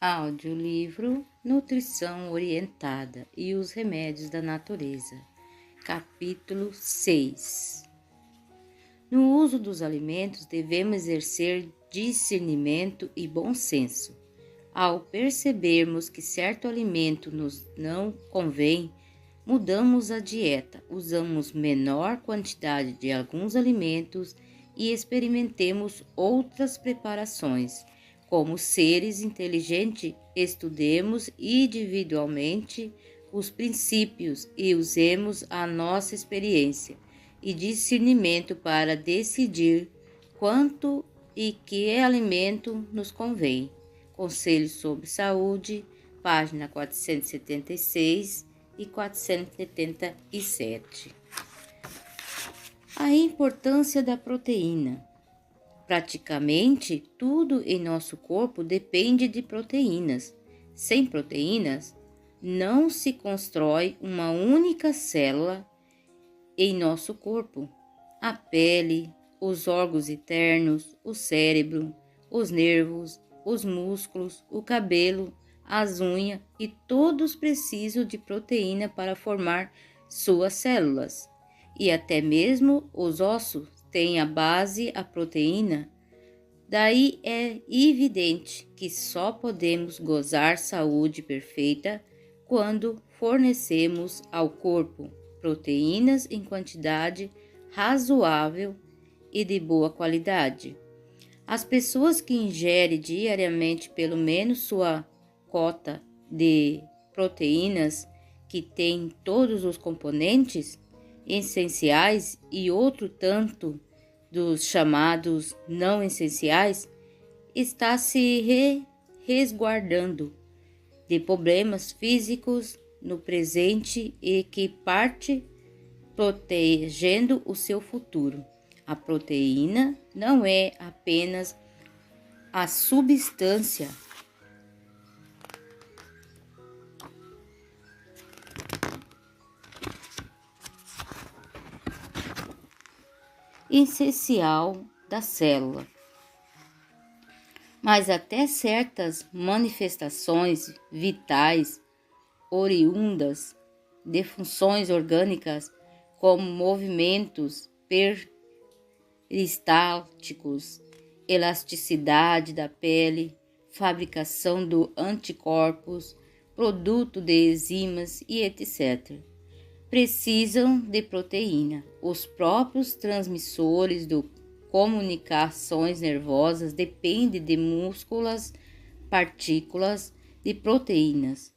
Audiolivro Nutrição Orientada e os Remédios da Natureza. Capítulo 6. No uso dos alimentos, devemos exercer discernimento e bom senso. Ao percebermos que certo alimento nos não convém, mudamos a dieta, usamos menor quantidade de alguns alimentos e experimentemos outras preparações. Como seres inteligentes, estudemos individualmente os princípios e usemos a nossa experiência e discernimento para decidir quanto e que alimento nos convém. Conselhos sobre Saúde, página 476 e 477. A importância da proteína. Praticamente tudo em nosso corpo depende de proteínas. Sem proteínas, não se constrói uma única célula em nosso corpo. A pele, os órgãos internos, o cérebro, os nervos, os músculos, o cabelo, as unhas e todos precisam de proteína para formar suas células. E até mesmo os ossos têm a base a proteína. Daí é evidente que só podemos gozar saúde perfeita quando fornecemos ao corpo proteínas em quantidade razoável e de boa qualidade. As pessoas que ingerem diariamente pelo menos sua cota de proteínas, que tem todos os componentes essenciais e outro tanto dos chamados não essenciais, está se resguardando de problemas físicos no presente e que parte protegendo o seu futuro. A proteína não é apenas a substância essencial da célula, mas até certas manifestações vitais oriundas de funções orgânicas, como movimentos peristálticos, elasticidade da pele, fabricação de anticorpos, produto de enzimas e etc. precisam de proteína. Os próprios transmissores de comunicações nervosas dependem de músculas, partículas de proteínas.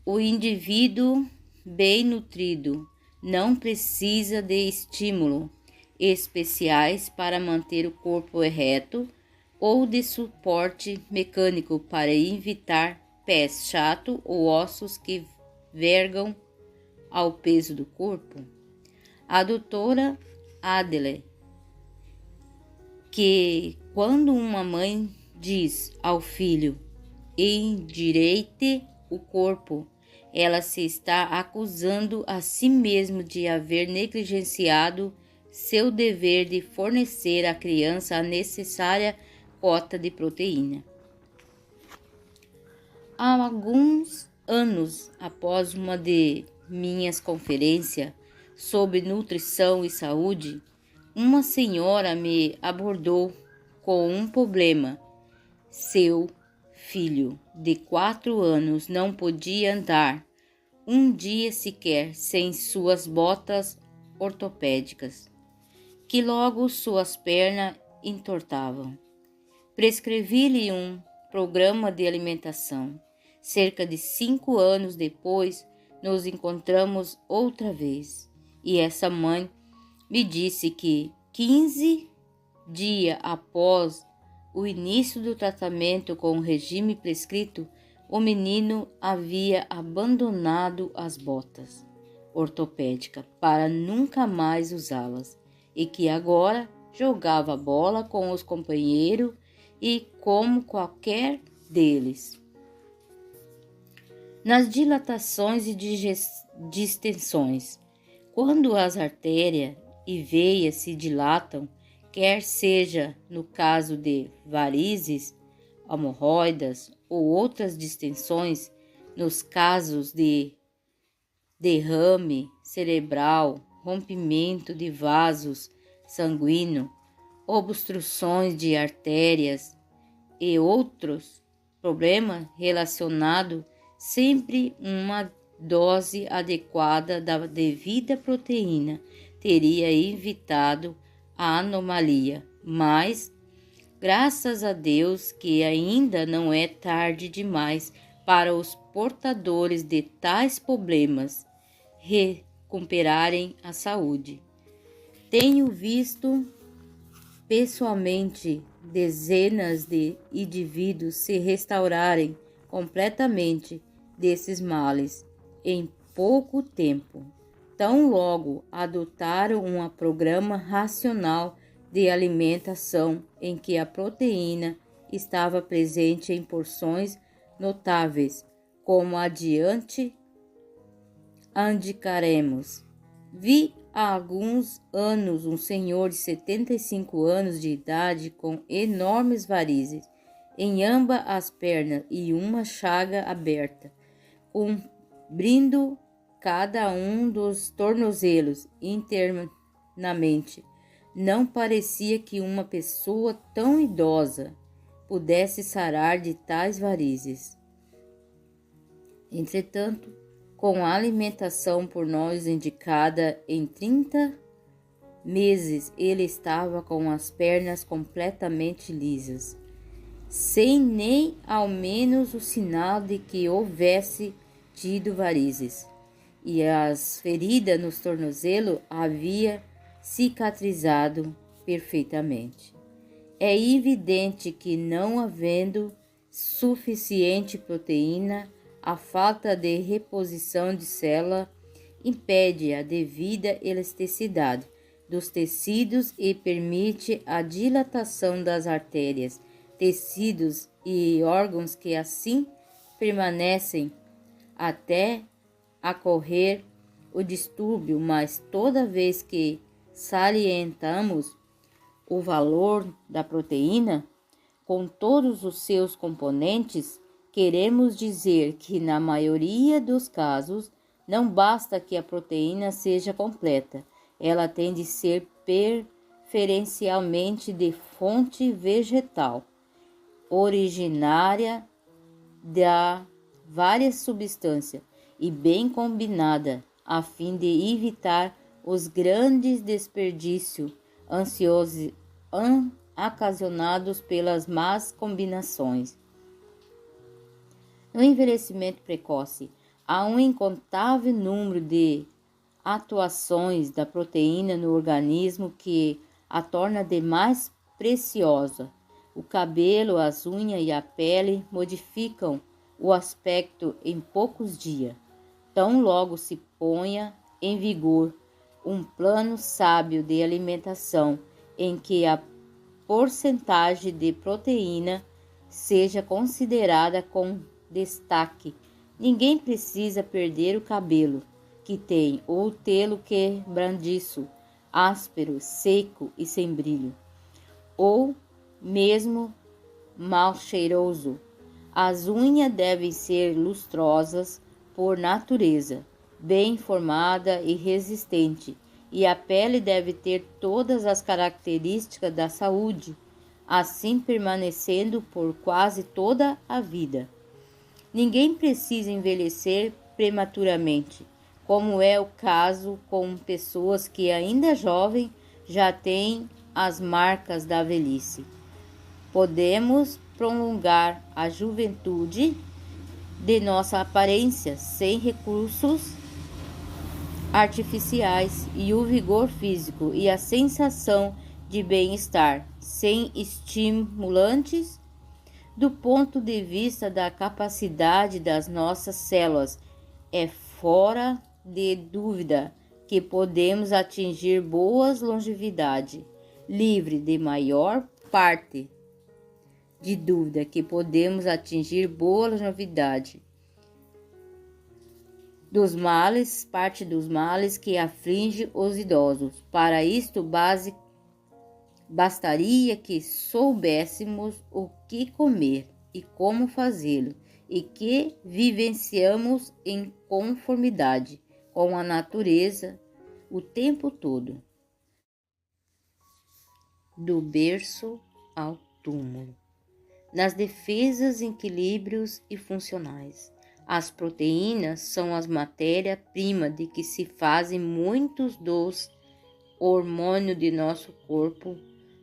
O indivíduo bem nutrido não precisa de estímulo especiais para manter o corpo ereto ou de suporte mecânico para evitar pés chatos ou ossos que vergam ao peso do corpo. A doutora Adele, que quando uma mãe diz ao filho endireite o corpo, ela se está acusando a si mesma de haver negligenciado seu dever de fornecer à criança a necessária cota de proteína. Há alguns anos após uma de minhas conferências sobre nutrição e saúde, uma senhora me abordou com um problema. Seu filho de 4 anos não podia andar um dia sequer sem suas botas ortopédicas, que logo suas pernas entortavam. Prescrevi-lhe um programa de alimentação. Cerca de 5 anos depois, nos encontramos outra vez, e essa mãe me disse que 15 dias após o início do tratamento com o regime prescrito, o menino havia abandonado as botas ortopédicas para nunca mais usá-las, e que agora jogava bola com os companheiros e como qualquer deles. Nas dilatações e distensões, quando as artérias e veias se dilatam, quer seja no caso de varizes hemorroidas ou outras distensões, nos casos de derrame cerebral, rompimento de vasos sanguíneos, obstruções de artérias e outros problemas relacionados, sempre uma dose adequada da devida proteína teria evitado a anomalia, mas graças a Deus que ainda não é tarde demais para os portadores de tais problemas recuperarem a saúde. Tenho visto pessoalmente dezenas de indivíduos se restaurarem completamente desses males em pouco tempo, tão logo adotaram um programa racional de alimentação em que a proteína estava presente em porções notáveis, como adiante indicaremos. Vi há alguns anos um senhor de 75 anos de idade com enormes varizes em ambas as pernas e uma chaga aberta, cobrindo cada um dos tornozelos internamente. Não parecia que uma pessoa tão idosa pudesse sarar de tais varizes. Entretanto, com a alimentação por nós indicada, em 30 meses ele estava com as pernas completamente lisas, sem nem ao menos o sinal de que houvesse tido varizes, e as feridas nos tornozelos havia cicatrizado perfeitamente. É evidente que, não havendo suficiente proteína, a falta de reposição de célula impede a devida elasticidade dos tecidos e permite a dilatação das artérias, tecidos e órgãos que assim permanecem até ocorrer o distúrbio, mas toda vez que salientamos o valor da proteína, com todos os seus componentes, queremos dizer que, na maioria dos casos, não basta que a proteína seja completa, ela tem de ser preferencialmente de fonte vegetal, originária de várias substâncias e bem combinada, a fim de evitar os grandes desperdícios ocasionados pelas más combinações. No envelhecimento precoce, há um incontável número de atuações da proteína no organismo que a torna de mais preciosa. O cabelo, as unhas e a pele modificam o aspecto em poucos dias. Tão logo se ponha em vigor um plano sábio de alimentação em que a porcentagem de proteína seja considerada com destaque. Ninguém precisa perder o cabelo que tem ou tê-lo quebradiço, áspero, seco e sem brilho, ou mesmo mal cheiroso. As unhas devem ser lustrosas por natureza, bem formada e resistente, e a pele deve ter todas as características da saúde, assim permanecendo por quase toda a vida. Ninguém precisa envelhecer prematuramente, como é o caso com pessoas que ainda jovens já têm as marcas da velhice. Podemos prolongar a juventude de nossa aparência sem recursos artificiais e o vigor físico e a sensação de bem-estar sem estimulantes. Do ponto de vista da capacidade das nossas células, é fora de dúvida que podemos atingir boas longevidade, livre de maior parte de dúvida que podemos atingir boa longevidade dos males, parte dos males que aflige os idosos. Para isto, bastaria que soubéssemos o que comer. e como fazê-lo, e que vivenciamos em conformidade com a natureza o tempo todo, do berço ao túmulo. Nas defesas, equilíbrios e funcionais. As proteínas são as matéria-prima de que se fazem muitos dos hormônios de nosso corpo,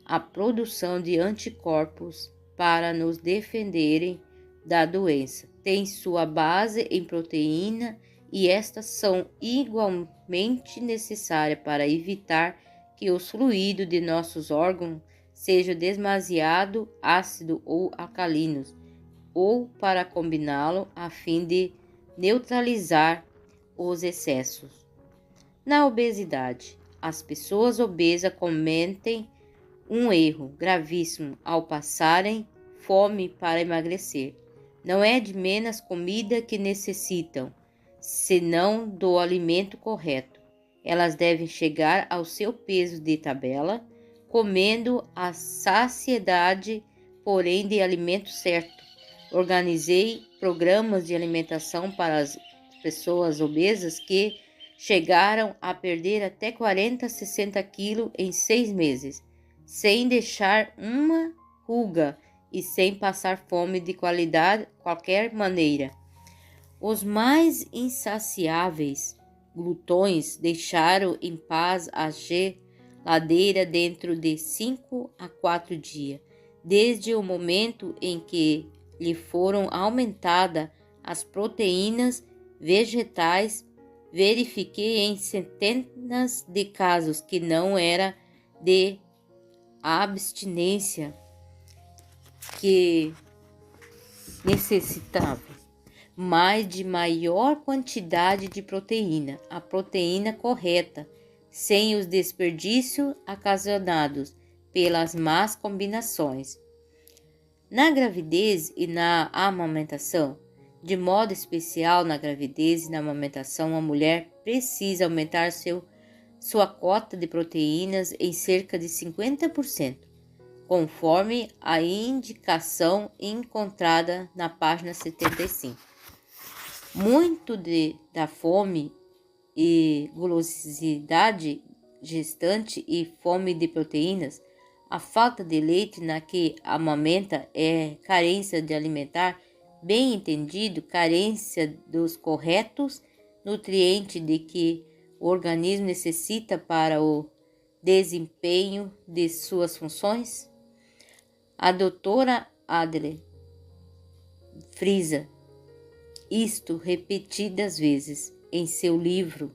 a produção de anticorpos para nos defenderem da doença. Tem sua base em proteína e estas são igualmente necessárias para evitar que os fluidos de nossos órgãos sejam demasiado ácidos ou alcalinos, ou para combiná-lo a fim de neutralizar os excessos. Na obesidade, as pessoas obesas cometem um erro gravíssimo ao passarem fome para emagrecer. Não é de menos comida que necessitam, senão do alimento correto. Elas devem chegar ao seu peso de tabela, comendo a saciedade, porém de alimento certo. Organizei programas de alimentação para as pessoas obesas que chegaram a perder até 40, 60 quilos em 6 meses, sem deixar uma ruga e sem passar fome de qualquer maneira. Os mais insaciáveis glutões deixaram em paz a geladeira dentro de 5 a 4 dias, desde o momento em que lhe foram aumentadas as proteínas vegetais. Verifiquei em centenas de casos que não era de abstinência que necessitava, mas de maior quantidade de proteína, a proteína correta, sem os desperdícios ocasionados pelas más combinações. Na gravidez e na amamentação, de modo especial na gravidez e na amamentação, a mulher precisa aumentar sua cota de proteínas em cerca de 50%, conforme a indicação encontrada na página 75. Muito da fome e gulosidade gestante e fome de proteínas, a falta de leite na que amamenta é carência de alimentar, bem entendido, carência dos corretos nutrientes de que o organismo necessita para o desempenho de suas funções. A doutora Adele frisa isto repetidas vezes em seu livro.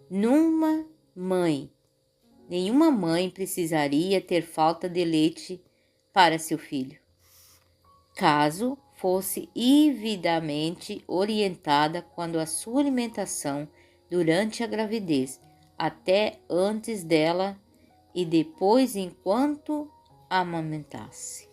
Nenhuma mãe precisaria ter falta de leite para seu filho, caso fosse devidamente orientada quando a sua alimentação durante a gravidez, até antes dela e depois enquanto amamentasse.